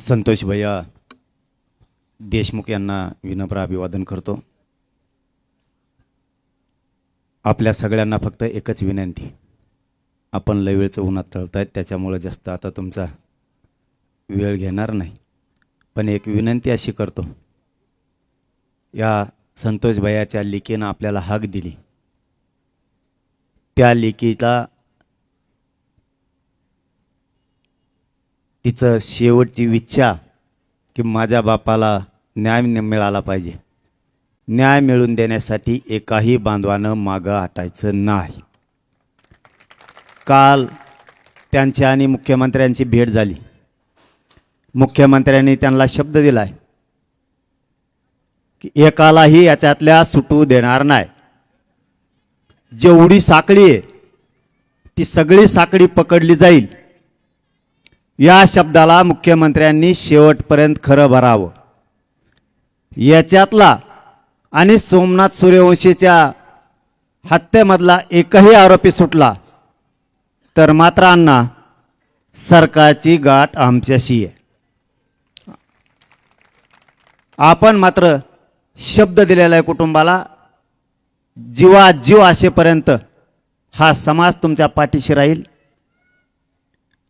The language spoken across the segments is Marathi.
संतोष भैया देशमुख यांना विनम्र अभिवादन करतो। आपल्या सगळ्यांना फक्त एकच विनंती, आपण लय वेळचं उन्हात तळतायत त्याच्यामुळे जास्त आता तुमचा वेळ घेणार नाही, पण एक विनंती अशी करतो, या संतोष भैयाच्या लेकीनं आपल्याला हाक दिली, त्या लेकीला तिचं शेवटची इच्छा की माझ्या बापाला न्याय मिळाला पाहिजे, न्याय मिळवून देण्यासाठी एकाही बांधवानं मागं हटायचं नाही। काल त्यांची आणि मुख्यमंत्र्यांची भेट झाली। मुख्यमंत्र्यांनी त्यांना शब्द दिलाय की एकालाही याच्यातल्या सुटू देणार नाही, जेवढी साखळी आहे ती सगळी साखळी पकडली जाईल। या शब्दाला मुख्यमंत्र्यांनी शेवटपर्यंत खरं भरावं। याच्यातला आणि सोमनाथ सूर्यवंशीच्या हत्येमधला एकही आरोपी सुटला तर मात्र अण्णा सरकारची गाठ आमच्याशी आहे। आपण मात्र शब्द दिलेला आहे कुटुंबाला, जीवाजीव असेपर्यंत हा समाज तुमच्या पाठीशी राहील।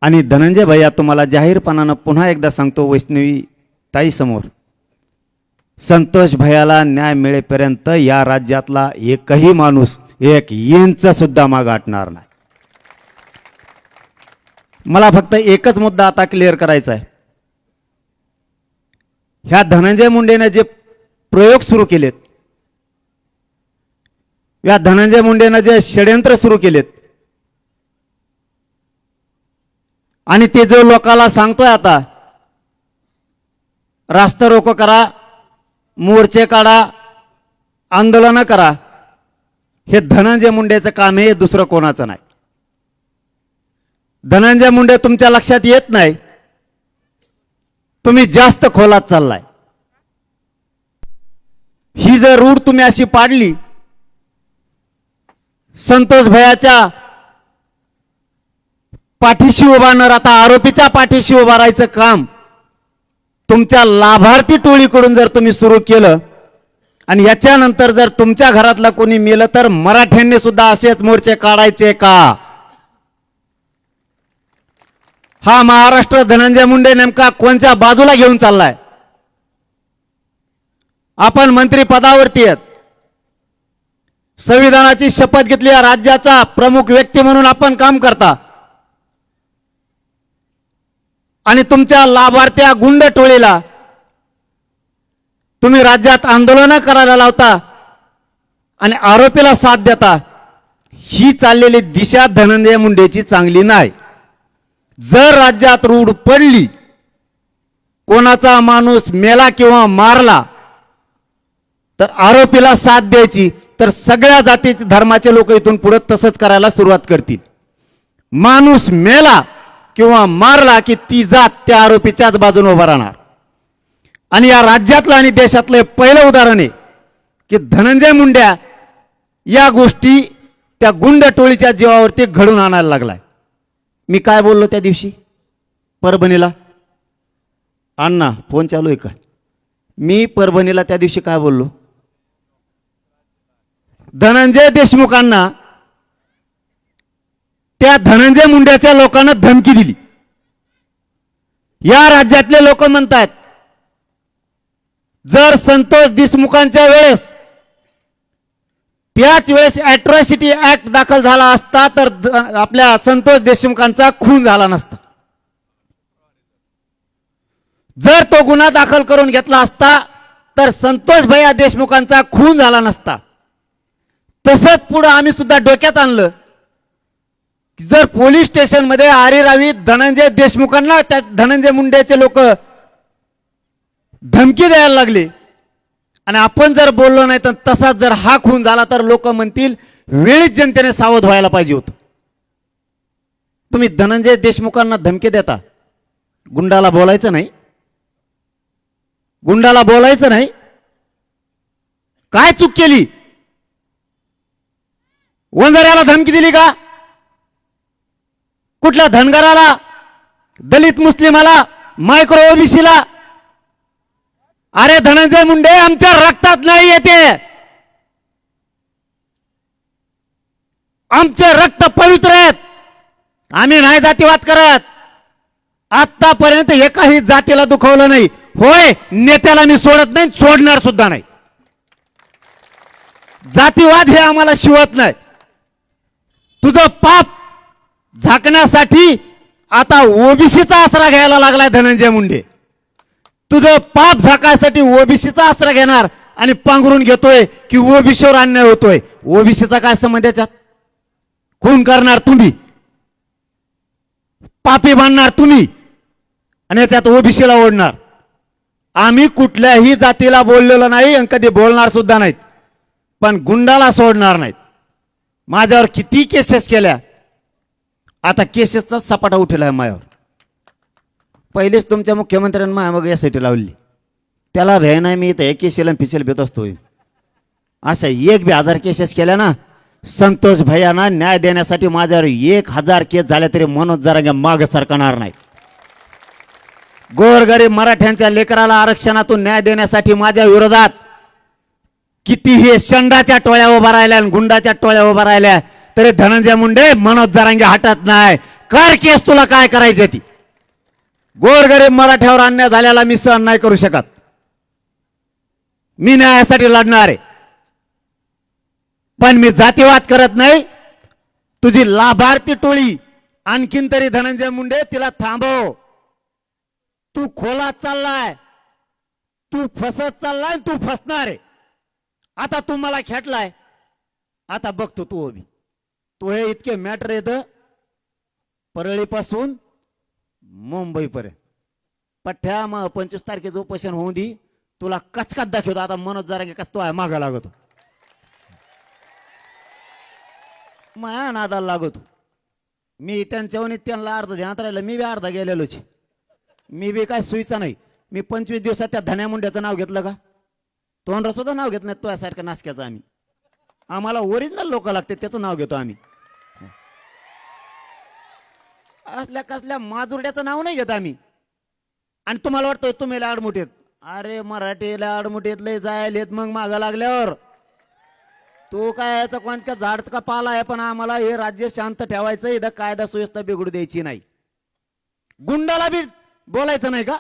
आणि धनंजय भैया तुम्हाला जाहीरपणानं पुन्हा एकदा सांगतो, वैष्णवी ताई समोर, संतोष भैयाला न्याय मिळेपर्यंत या राज्यातला एकही माणूस एक इंच सुद्धा माग हटणार नाही। मला फक्त एकच मुद्दा आता क्लिअर करायचा आहे, ह्या धनंजय मुंडेने जे प्रयोग सुरू केलेत, या धनंजय मुंडेने जे षड्यंत्र सुरू केलेत आणि ते जो लोकाला सांगतोय आता रास्ता रोको करा, मोर्चे काढा, आंदोलन करा, हे धनंजय मुंडेचं काम आहे, दुसरं कोणाचं नाही। धनंजय मुंडे तुमच्या लक्षात येत नाही, तुम्ही जास्त खोलात चाललाय। ही जर रूढ तुम्ही अशी पाडली, संतोष भैयाच्या पाठीशी उभा न राहता आरोपीच्या पाठीशी उभा राहायचं काम तुमच्या लाभार्थी टोळीकडून जर तुम्ही सुरू केलं आणि याच्यानंतर जर तुमच्या घरातला कोणी मेलं तर मराठ्यांनी सुद्धा असेच मोर्चे काढायचे का? हा महाराष्ट्र धनंजय मुंडे नेमका कोणत्या बाजूला घेऊन चाललाय? आपण मंत्री पदावरती आहेत, संविधानाची शपथ घेतली, या राज्याचा प्रमुख व्यक्ती म्हणून आपण काम करता आणि तुमच्या लाभार्थ्या गुंड टोळीला तुम्ही राज्यात आंदोलन करायला लावता आणि आरोपीला साथ देता। ही चाललेली दिशा धनंजय मुंडेची चांगली नाही। जर राज्यात रूढ पडली, कोणाचा माणूस मेला किंवा मारला तर आरोपीला साथ द्यायची, तर सगळ्या जाती धर्माचे लोक इथून पुढे तसंच करायला सुरुवात करतील। माणूस मेला किंवा मारला की ती जात त्या आरोपीच्याच बाजूने उभा राहणार। आणि या राज्यातलं आणि देशातलं पहिलं उदाहरण आहे की धनंजय मुंड्या या गोष्टी त्या गुंड टोळीच्या जीवावरती घडून आणायला लागलाय। मी काय बोललो त्या दिवशी परभणीला? अण्णा फोन चालू आहे का? मी परभणीला त्या दिवशी काय बोललो? धनंजय देशमुखांना त्या धनंजय मुंड्याच्या लोकांना धमकी दिली। या राज्यातले लोक म्हणतात, जर संतोष देशमुखांच्या वेळेस त्याच वेळेस अॅट्रॉसिटी ऍक्ट दाखल झाला असता तर आपल्या संतोष देशमुखांचा खून झाला नसता। जर तो गुन्हा दाखल करून घेतला असता तर संतोष भैया देशमुखांचा खून झाला नसता। तसंच पुढे आम्ही सुद्धा डोक्यात आणलं, जर पोलीस स्टेशन मध्ये आरेरावी धनंजय देशमुखांना त्या धनंजय मुंडेचे लोक धमकी द्यायला लागले आणि आपण जर बोललो नाही तर तसाच जर हा खून झाला तर लोक म्हणतील वेळीच जनतेने सावध व्हायला पाहिजे होतं। तुम्ही धनंजय देशमुखांना धमकी देता, गुंडाला बोलायचं नाही, गुंडाला बोलायचं नाही। काय चूक केली? वंजाऱ्याला धमकी दिली का? कुठल्या धनगराला, दलित मुस्लिमाला, मायक्रो ओबीसीला. अरे धनंजय मुंडे, आमच्या रक्तात नाही येते. आमचे रक्त पवित्र आहेत. आम्ही नाही जातीवाद करत. आतापर्यंत एकाही जातीला दुखवलं नाही. होय, नेत्याला मी सोडत नाही, सोडणार सुद्धा नाही. जातीवाद हे आम्हाला शिवत नाही. तुझं पाप झाकण्यासाठी आता ओबीसीचा आसरा घ्यायला लागलाय धनंजय मुंडे. तुझं पाप झाकायसाठी ओबीसीचा आसरा घेणार आणि पांघरून घेतोय की ओबीसीवर अन्याय होतोय. ओबीसीचा काय संबंध याच्यात? खून करणार तुम्ही, पापी बांधणार तुम्ही आणि याच्यात ओबीसीला ओढणार. आम्ही कुठल्याही जातीला बोललेलो नाही आणि कधी बोलणार सुद्धा नाहीत, पण गुंडाला सोडणार नाहीत. माझ्यावर किती केसेस केल्या, आता केसेसचा सपाटा उठला आहे माझ्यावर. पहिलेच तुमच्या मुख्यमंत्र्यांनी माझ्या मग यासाठी लावली. त्याला भय नाही, मी इथं केसेल आणि पिसेल भेट असतो. अशा 1,000 केसेस केल्या ना, संतोष भैयांना न्याय देण्यासाठी माझ्यावर 1,000 केस झाल्या तरी मनोज जरांगे माग सरकणार नाही. गोरगरीब मराठ्यांच्या लेकराला आरक्षणातून न्याय देण्यासाठी माझ्या विरोधात कितीही शंडाच्या टोळ्या उभा राहिल्या आणि गुंडाच्या टोळ्या उभा राहिल्या तरी धनंजय मुंडे, मनोज जरांगे हटत नाही. कर केस, तुला काय करायची ती. गोरगरीब मराठ्यावर अन्याय झाल्याला मी सहन नाही करू शकत. मी न्यायासाठी लढणार आहे, पण मी जातीवाद करत नाही. तुझी लाभार्थी टोळी आणखीन तरी धनंजय मुंडे, तिला थांबव. तू खोलात चाललाय, तू फसत चाललाय, तू फसणार आहे. आता तू मला खेटलाय, आता बघतो तू उभी. तू हे इतके मॅटर येतं परळीपासून मुंबईपर्यंत. पठ्ठ्या मग 25 तारखेचं उपोषण होऊन दी, तुला कचकात दाखवतो. आता मनोज जरांगे कस तो आहे मागा लागतो, माया नादाला लागतो. मी त्यांच्यावर त्यांना अर्ध ध्यानात राहिलं, मी बी अर्धा गेलेलोच. मी बी काय सुईचा नाही. मी 25 दिवसात त्या धन्या मुंड्याचं नाव घेतलं का? तोंड सुद्धा नाव घेत नाही तो यासारख्या नासक्याचं. आम्हाला ओरिजिनल लोक लागते, त्याचं नाव घेतो आम्ही. असल्या कसल्या माजुरड्याचं नाव नाही घेत आम्ही. आणि तुम्हाला वाटतं तुम्ही लाडमुठेत. अरे मराठी लाडमुठेत लय जायलेत मग मागं लागल्यावर. तू काय याचं कोणत्या झाडचं का पाला आहे, पण आम्हाला हे राज्य शांत ठेवायचं. इथं कायदा सुव्यवस्था बिघडू द्यायची नाही. गुंडाला बी बोलायचं नाही का?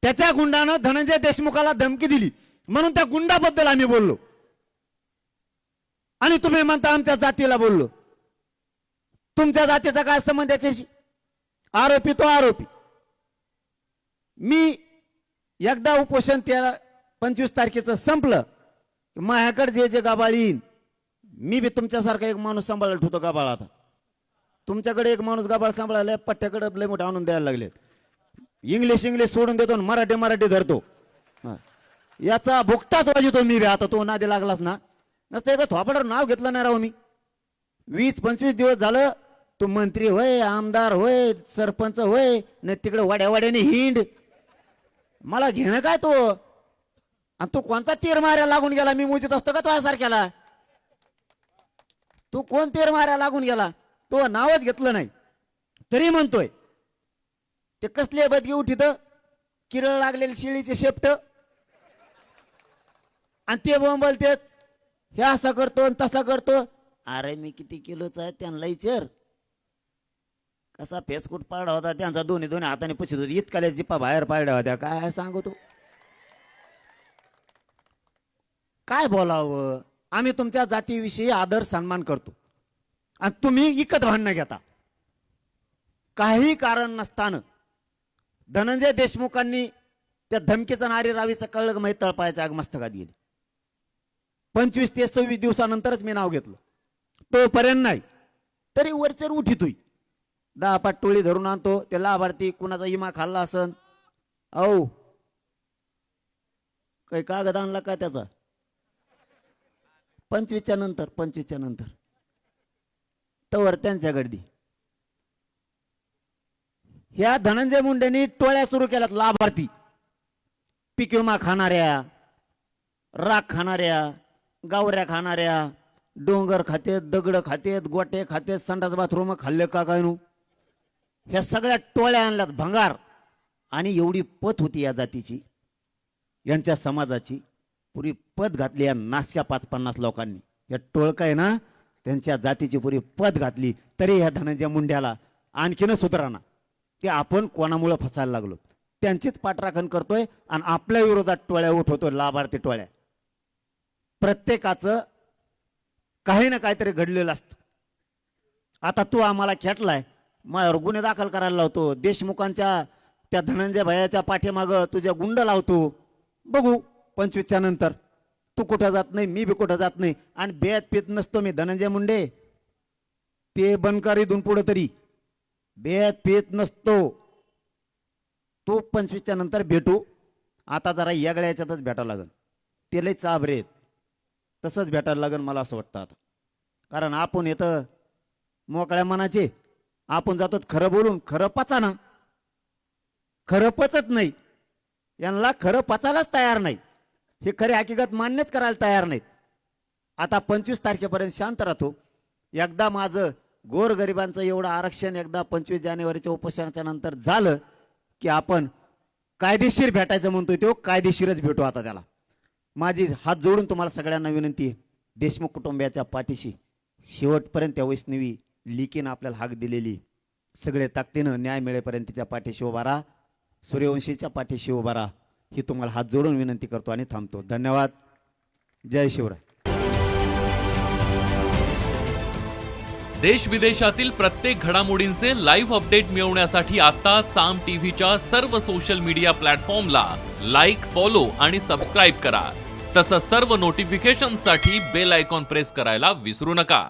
त्याच्या गुंडानं धनंजय देशमुखाला धमकी दिली म्हणून त्या गुंडाबद्दल आम्ही बोललो. आणि तुम्ही म्हणता आमच्या जातीला बोललो. तुमच्या जातीचा काय संबंध याच्याशी? आरोपी तो आरोपी. मी एकदा उपोषण 25 तारखेचं संपलं, माझ्याकडे जे जे गाबाळ येईन, मी बी तुमच्यासारखा एक माणूस सांभाळला ठेवतो गाबाळ. आता तुमच्याकडे एक माणूस गाबाळ सांभाळायला पट्ट्याकडे लय मोठे आणून द्यायला लागलेत. इंग्लिश सोडून देतो, मराठी धरतो. याचा भुकटाच वाजतो मी बी. आता तो नादी लागलाच ना, नसतं एका थोपाडावर नाव घेतलं नाही राव मी. 20-25 दिवस झालं तू मंत्री होय, आमदार होय, सरपंच होय, नाही तिकडे वाड्यावाड्याने हिंड. मला घेणं काय तो? आणि तू कोणता तीर माऱ्या लागून गेला? मी मोजित असतो का तो सारख्याला? तू कोण तीर माऱ्या लागून गेला? तो नावच घेतलं नाही तरी म्हणतोय. ते कसले बदगी उठीत, किरळ लागलेले शिळीचे शेपट, आणि ते बोंबलते हे असं करतो आणि तसा करतो. अरे मी किती किलोचा आहे त्यांना विचार. कसा फेसकूट पाडा होता त्यांचा, दोन्ही हाताने पुशीत होती. इतकाल्या जिप्पा बाहेर पाडल्या होत्या. काय सांगू तू? काय बोलावं? आम्ही तुमच्या जातीविषयी आदर सन्मान करतो आणि तुम्ही इकत भांडणं घेता. काही कारण नसताना धनंजय देशमुखांनी त्या धमकीचा नारी रावीचा कळग माहीत तळपायाच्या आगमस्तकात गेली. 25 ते 26 दिवसानंतरच मी नाव घेतलं. तोपर्यंत नाही तरी वरचर उठितोय. 10 पाट टोळी धरून आणतो. ते लाभार्थी कुणाचा इमा खाल्ला असन, औ काही कागद आणला का त्याचा? 25च्या नंतर तवर त्यांच्या गर्दी. ह्या धनंजय मुंडेंनी टोळ्या सुरू केल्यात. लाभार्थी, पीक विमा खाणाऱ्या, राख खाणाऱ्या, गावऱ्या खाणाऱ्या, डोंगर खातेत, दगड खातेत, गोटे खातेत, संडास बाथरूम खाल्ले का काय नु, ह्या सगळ्या टोळ्या आणल्यात. भंगार आणि एवढी पत होती या जातीची, यांच्या समाजाची, पुरी पत घातली या नाशक्या 5-50 लोकांनी. या टोळका आहे ना, त्यांच्या जातीची पुरी पत घातली, तरी ह्या धनंजय मुंड्याला आणखीन सुधारणा. ते आपण कोणामुळे फसायला लागलो, त्यांचीच पाठराखण करतोय आणि आपल्या विरोधात टोळ्या उठवतोय, लाभार्थी टोळ्या. प्रत्येकाचं काही ना काहीतरी घडलेलं असतं. आता तू आम्हाला खेटलाय, माझ्यावर गुन्हे दाखल करायला लावतो, देशमुखांच्या त्या धनंजय भैयाच्या पाठीमागं तुझ्या गुंड लावतो. बघू 25च्या नंतर. तू कुठं जात नाही, मी बी कुठं जात नाही, आणि बेत पीत नसतो मी धनंजय मुंडे. ते बनकर इथून पुढे तरी बेत पीत नसतो. तू 25च्या नंतर भेटू. आता जरा यागळ्या याच्यातच भेटावं लागेल, ते लय चाबरेत, तसंच भेटायला लागेल मला असं वाटतं आता. कारण आपण येतं मोकळ्या मनाचे, आपण जातो खरं बोलून, खरं पचाना. खरं पचत नाही, यांना खरं पचायलाच तयार नाही, हे खरे हकीकत मान्यच करायला तयार नाहीत. आता 25 तारखेपर्यंत शांत राहतो. एकदा माझं गोरगरिबांचं एवढं आरक्षण एकदा 25 जानेवारीच्या उपोषणाच्या नंतर झालं की आपण कायदेशीर भेटायचं म्हणतोय, तो कायदेशीरच भेटू. आता त्याला माझी हात जोडून तुम्हाला सगळ्यांना विनंती आहे, देशमुख कुटुंबियाच्या पाठीशी शेवटपर्यंत त्या वैष्णवी लिकीनं आपल्याला हाक दिलेली, सगळे ताकदीनं न्याय मिळेपर्यंत तिच्या पाठीशी उभा राहा, सूर्यवंशीच्या पाठीशी उभा राहा, ही तुम्हाला हात जोडून विनंती करतो आणि थांबतो. धन्यवाद. जय शिवराय. देश विदेशातील प्रत्येक घडामोडींचे लाईव्ह अपडेट मिळवण्यासाठी आता साम टीव्हीच्या सर्व सोशल मीडिया प्लॅटफॉर्मला लाईक, फॉलो आणि सबस्क्राईब करा. तसंच सर्व नोटिफिकेशनसाठी बेल आयकॉन प्रेस करायला विसरू नका.